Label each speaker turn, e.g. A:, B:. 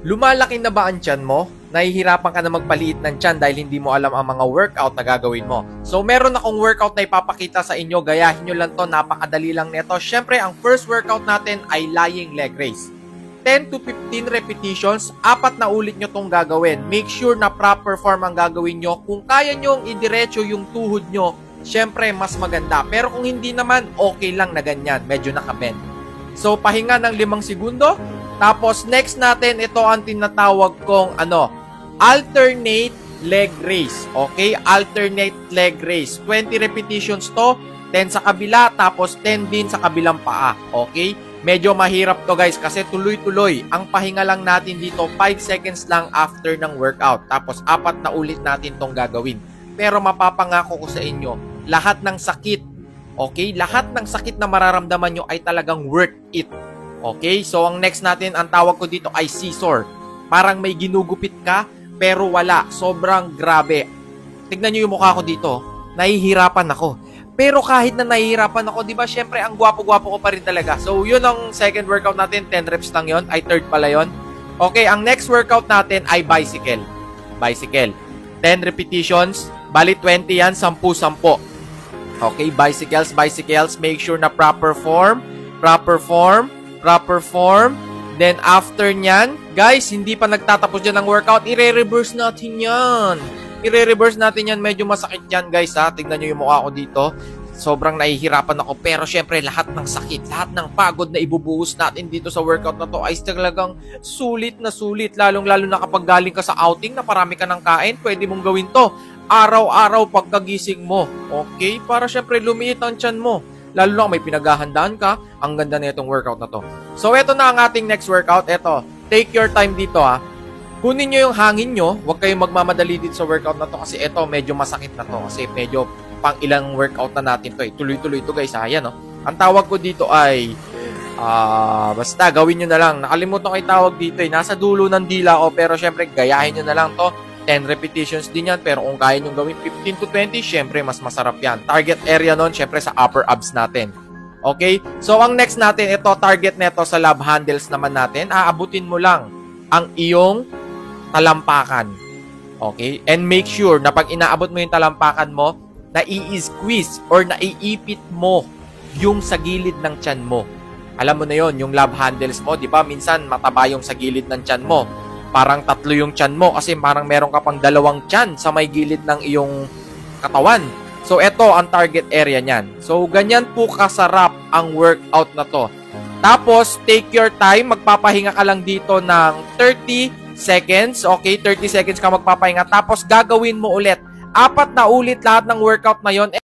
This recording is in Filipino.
A: Lumalaki na ba ang tiyan mo? Nahihirapan ka na magpaliit ng tiyan dahil hindi mo alam ang mga workout na gagawin mo. So meron akong workout na ipapakita sa inyo. Gayahin nyo lang to, napakadali lang nito. Syempre, ang first workout natin ay lying leg raise. 10 to 15 repetitions, 4 na ulit nyo tong gagawin. Make sure na proper form ang gagawin nyo. Kung kaya nyo idiretso yung tuhod nyo, syempre mas maganda. Pero kung hindi naman, okay lang na ganyan. Medyo nakabend. So pahinga ng 5 segundo. Tapos next natin, ito ang tinatawag kong alternate leg raise. Okay? Alternate leg raise. 20 repetitions to. 10 sa kabila, tapos 10 din sa kabilang paa. Okay? Medyo mahirap to guys kasi tuloy-tuloy. Ang pahinga lang natin dito 5 seconds lang after ng workout. Tapos 4 na ulit natin tong gagawin. Pero mapapangako ko sa inyo, lahat ng sakit, okay? Lahat ng sakit na mararamdaman nyo ay talagang worth it. Okay? So ang next natin, ang tawag ko dito ay scissor. Parang may ginugupit ka pero wala. Sobrang grabe. Tignan nyo yung mukha ko dito. Nahihirapan ako. Pero kahit na nahihirapan ako, di ba, syempre, ang gwapo-gwapo ko pa rin talaga. So, yun ang second workout natin. 10 reps lang yun. Ay, third pala yun. Okay, ang next workout natin ay bicycle. Bicycle. 10 repetitions. Bali, 20 yan. 10-10. Okay, bicycles. Make sure na proper form. Then, after nyan, guys, hindi pa nagtatapos dyan ng workout. I-reverse natin yan. I-reverse natin yan. Medyo masakit yan, guys, ha. Tignan nyo yung mukha ko dito. Sobrang nahihirapan ako. Pero, syempre, lahat ng sakit, lahat ng pagod na ibubuhos natin dito sa workout na to ay talagang sulit na sulit. Lalong-lalo na kapag galing ka sa outing na parami ka ng kain, pwede mong gawin to. Araw-araw pagkagising mo. Okay? Para, syempre, lumiit ang tiyan mo. Lalo na kung may pinaghahandaan ka, ang ganda na itong workout na to. So, eto na ang ating next workout. Eto, take your time dito, ha. Kunin nyo yung hangin nyo, huwag kayong magmamadali dito sa workout na to kasi ito medyo masakit na to kasi medyo pang ilang workout na natin to eh. Tuloy-tuloy to guys, ayan no. Ang tawag ko dito ay basta gawin nyo na lang. Nakalimutan ko yung tawag dito eh. Nasa dulo ng dila ko pero syempre gayahin nyo na lang to. 10 repetitions din yan pero kung kaya nyo gawin 15 to 20, syempre mas masarap yan. Target area nun syempre sa upper abs natin. Okay? So ang next natin, ito target neto sa love handles naman natin. Aabutin mo lang ang iyong talampakan. Okay? And make sure na pag inaabot mo yung talampakan mo, nai-squeeze or naiipit mo yung sa gilid ng tiyan mo. Alam mo na yon, yung love handles mo, di ba? Minsan mataba yung sa gilid ng tiyan mo. Parang 3 yung tiyan mo kasi parang meron ka pang 2 tiyan sa may gilid ng iyong katawan. So, ito ang target area niyan. So, ganyan po kasarap ang workout na to. Tapos, take your time. Magpapahinga ka lang dito ng 30 seconds. Okay, 30 seconds ka magpapahinga. Tapos, gagawin mo ulit. 4 na ulit lahat ng workout na yon.